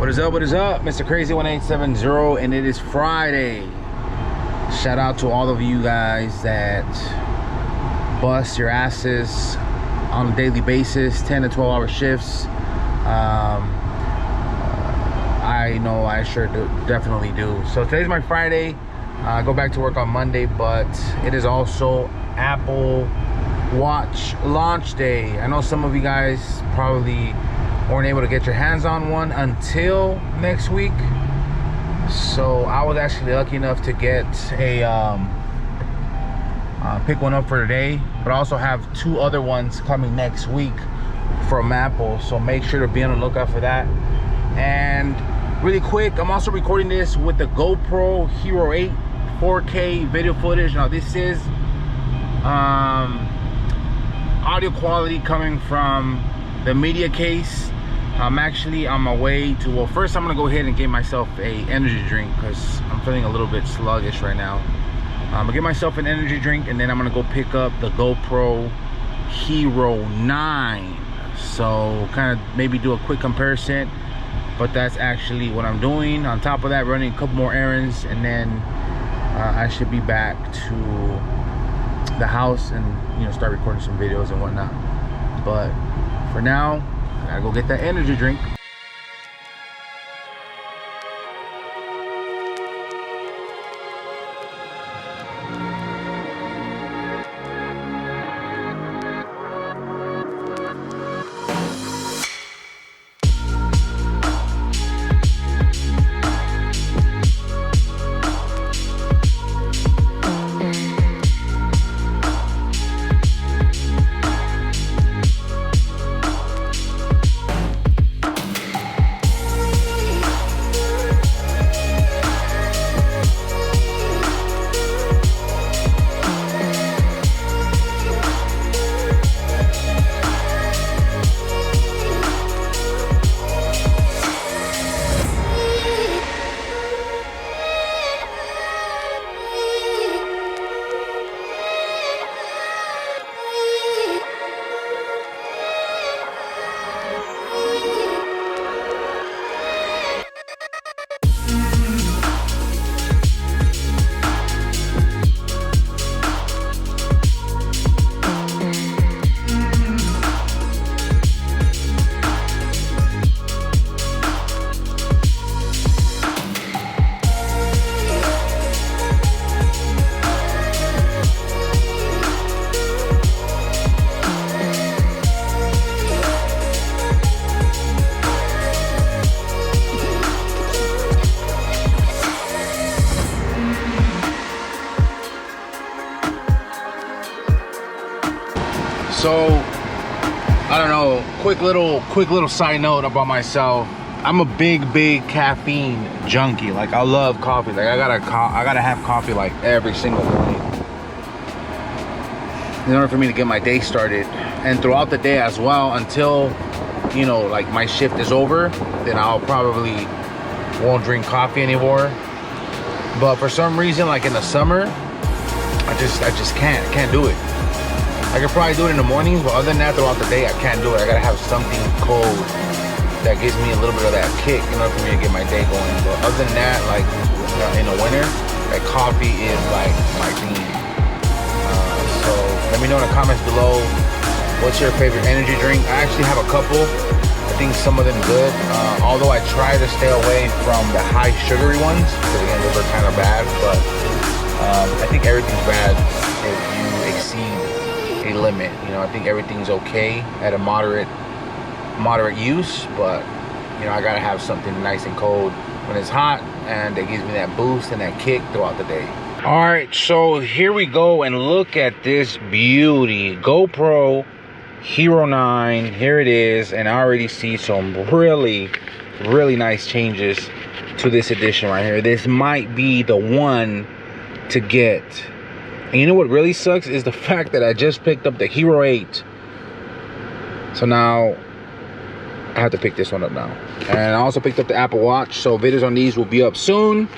What is up? What is up? Mr. Crazy 1870, and it is Friday. Shout out to all of you guys that bust your asses on a daily basis, 10 to 12 hour shifts. I know I sure do, definitely do. So today's my Friday. I go back to work on Monday, but it is also Apple Watch launch day. I know some of you guys probably weren't able to get your hands on one until next week. So I was actually lucky enough to get a pick one up for today, but I also have two other ones coming next week from Apple, so make sure to be on the lookout for that. And really quick, I'm also recording this with the GoPro Hero 8 4K video footage. Now this is audio quality coming from the media case. I'm actually on my way to, well, first I'm gonna go ahead and get myself a energy drink because I'm feeling a little bit sluggish right now. I'm gonna get myself an energy drink, and then I'm gonna go pick up the GoPro Hero 9. So kind of maybe do a quick comparison, but that's actually what I'm doing. On top of that, running a couple more errands, and then I should be back to the house and, you know, start recording some videos and whatnot. But for now, I gotta go get that energy drink. So I don't know, quick little side note about myself. I'm a big caffeine junkie. Like, I love coffee. Like, I gotta have coffee like every single morning in order for me to get my day started, and throughout the day as well, until, you know, like my shift is over. Then I'll probably won't drink coffee anymore. But for some reason, like in the summer, I just can't do it. I could probably do it in the mornings, but other than that, throughout the day, I can't do it. I gotta have something cold that gives me a little bit of that kick in order for me to get my day going. But other than that, like in the winter, like coffee is like my thing. So let me know in the comments below, what's your favorite energy drink? I actually have a couple. I think some of them good. Although I try to stay away from the high sugary ones, because again, those are kind of bad. But I think everything's bad if you exceed a limit. You know, I think everything's okay at a moderate use, but you know, I gotta have something nice and cold when it's hot, and it gives me that boost and that kick throughout the day. All right, so here we go, and look at this beauty. GoPro Hero 9, here it is, and I already see some really nice changes to this edition right here. This might be the one to get. And you know what really sucks is the fact that I just picked up the Hero 8. So now I have to pick this one up now. And I also picked up the Apple Watch, so videos on these will be up soon.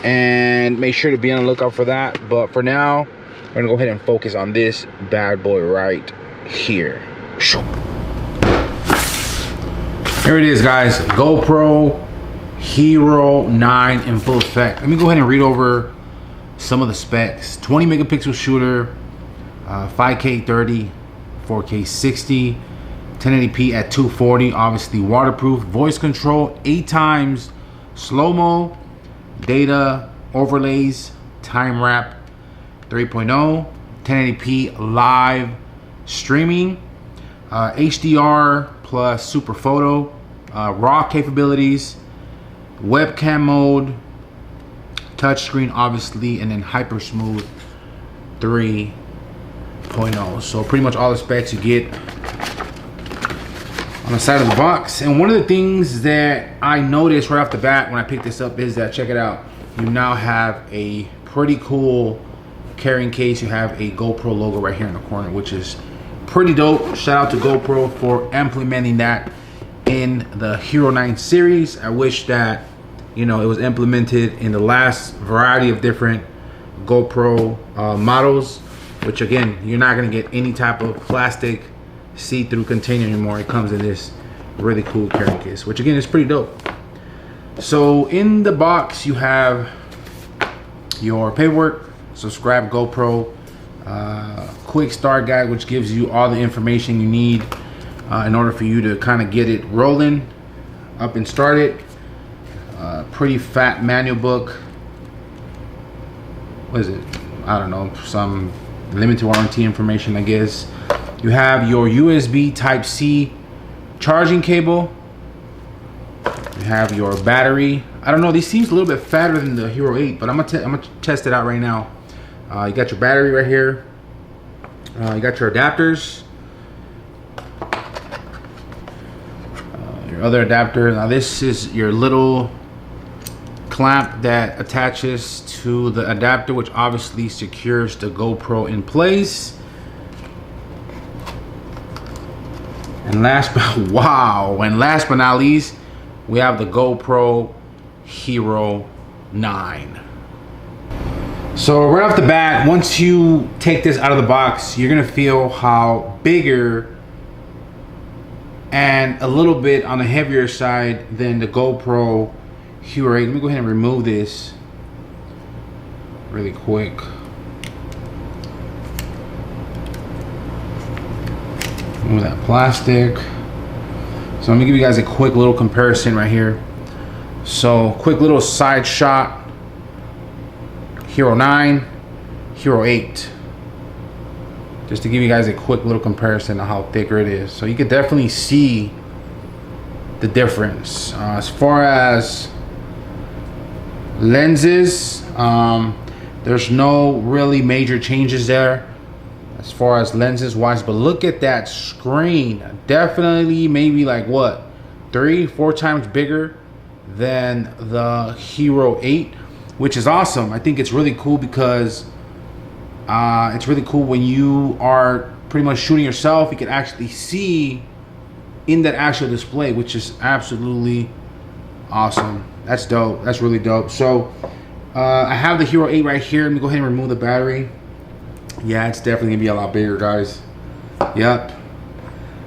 And make sure to be on the lookout for that. But for now, we're gonna go ahead and focus on this bad boy right here. Here it is, guys. GoPro Hero 9 in full effect. Let me go ahead and read over some of the specs. 20 megapixel shooter, 5K 30, 4K 60, 1080p at 240, obviously waterproof, voice control, 8 times slow-mo, data overlays, time wrap 3.0, 1080p live streaming, HDR plus super photo, raw capabilities, webcam mode, touchscreen obviously, and then hyper smooth 3.0. So pretty much all the specs you get on the side of the box. And one of the things that I noticed right off the bat when I picked this up is that, check it out, you now have a pretty cool carrying case. You have a GoPro logo right here in the corner, which is pretty dope. Shout out to GoPro for implementing that in the Hero 9 series. I wish that, you know, it was implemented in the last variety of different GoPro models, which again, you're not gonna get any type of plastic see-through container anymore. It comes in this really cool carrying case, which again is pretty dope. So in the box you have your paperwork, subscribe GoPro, quick start guide, which gives you all the information you need in order for you to kind of get it rolling up and started. Pretty fat manual book. What is it? I don't know, some limited warranty information, I guess. You have your USB Type-C charging cable. You have your battery. I don't know, this seems a little bit fatter than the Hero 8, but I'm gonna test it out right now. You got your battery right here. You got your adapters. Your other adapter. Now this is your little clamp that attaches to the adapter, which obviously secures the GoPro in place. And last but not least, we have the GoPro Hero 9. So right off the bat, once you take this out of the box, you're gonna feel how bigger and a little bit on the heavier side than the GoPro Hero 8. Let me go ahead and remove this really quick. Remove that plastic. So let me give you guys a quick little comparison right here. So quick little side shot. Hero 9, Hero 8. Just to give you guys a quick little comparison of how thicker it is. So you can definitely see the difference. As far as lenses, there's no really major changes there as far as lenses wise, but look at that screen. Definitely maybe like what, 3-4 times bigger than the Hero 8, which is awesome. I think it's really cool because it's really cool when you are pretty much shooting yourself, you can actually see in that actual display, which is absolutely awesome. That's dope. That's really dope. So I have the Hero 8 right here. Let me go ahead and remove the battery. Yeah, it's definitely gonna be a lot bigger, guys. Yep,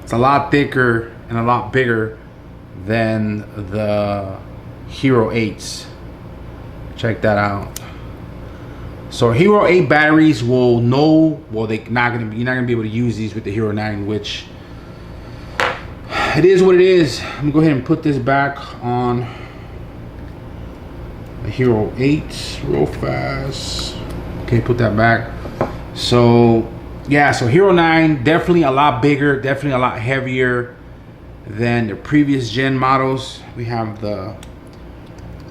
it's a lot thicker and a lot bigger than the Hero 8s. Check that out. So Hero 8 you're not gonna be able to use these with the Hero 9, which it is what it is. I'm gonna go ahead and put this back on the Hero 8 real fast. Okay, put that back. So yeah, so Hero 9 definitely a lot bigger, definitely a lot heavier than the previous gen models. We have the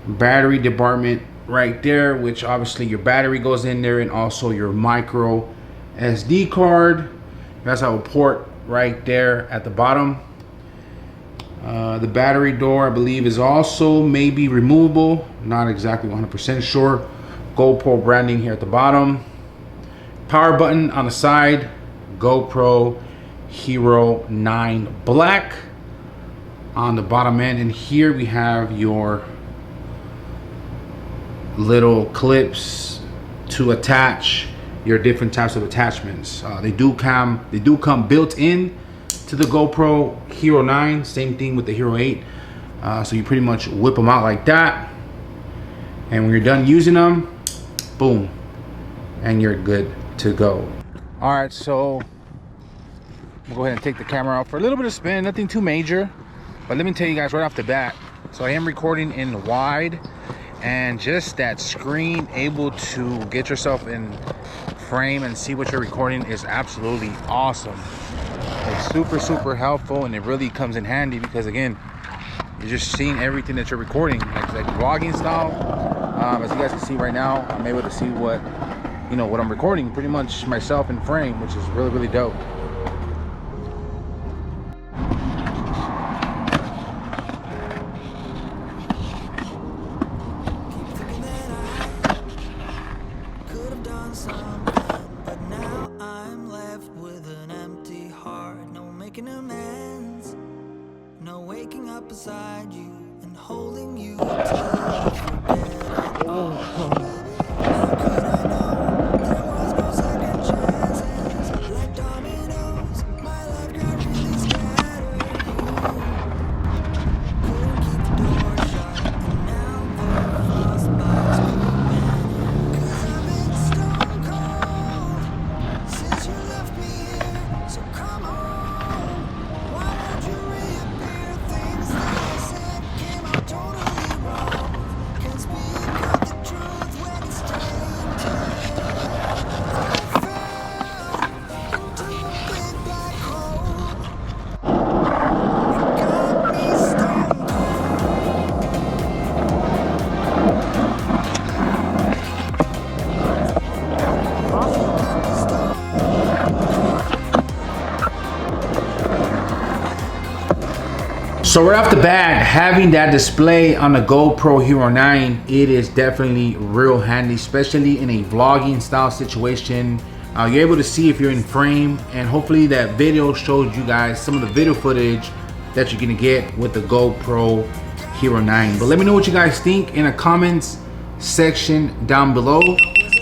battery department right there, which obviously your battery goes in there, and also your micro SD card. That's our port right there at the bottom. The battery door, I believe, is also maybe removable, not exactly 100% sure. GoPro branding here at the bottom. Power button on the side. GoPro Hero 9 Black on the bottom end, and here we have your little clips to attach your different types of attachments. They do come built in to to the GoPro Hero 9. Same thing with the Hero 8. So you pretty much whip them out like that. And when you're done using them, boom, and you're good to go. All right, so we'll go ahead and take the camera out for a little bit of spin. Nothing too major, but let me tell you guys right off the bat. So I am recording in wide, and just that screen able to get yourself in frame and see what you're recording is absolutely awesome. It's super helpful, and it really comes in handy because again, you're just seeing everything that you're recording, like vlogging style. As you guys can see right now, I'm able to see what I'm recording, pretty much myself in frame, which is really dope. Amends, no waking up beside you and holding you till you forget it all. How could I know there was no second chances? Like dominoes, my life got really scattered. Couldn't keep the door shut, and now the frostbite's creeping. 'Cause I've been stone cold since you left me here, so come on. So right off the bat, having that display on the GoPro Hero 9, it is definitely real handy, especially in a vlogging style situation. You're able to see if you're in frame, and hopefully that video shows you guys some of the video footage that you're gonna get with the GoPro Hero 9. But let me know what you guys think in the comments section down below.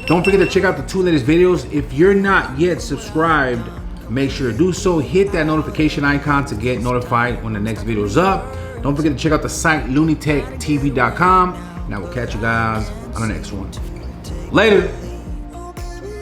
Don't forget to check out the 2 latest videos. If you're not yet subscribed, make sure to do so. Hit that notification icon to get notified when the next video is up. Don't forget to check out the site lunitech.tv.com, and I will catch you guys on the next one. Later.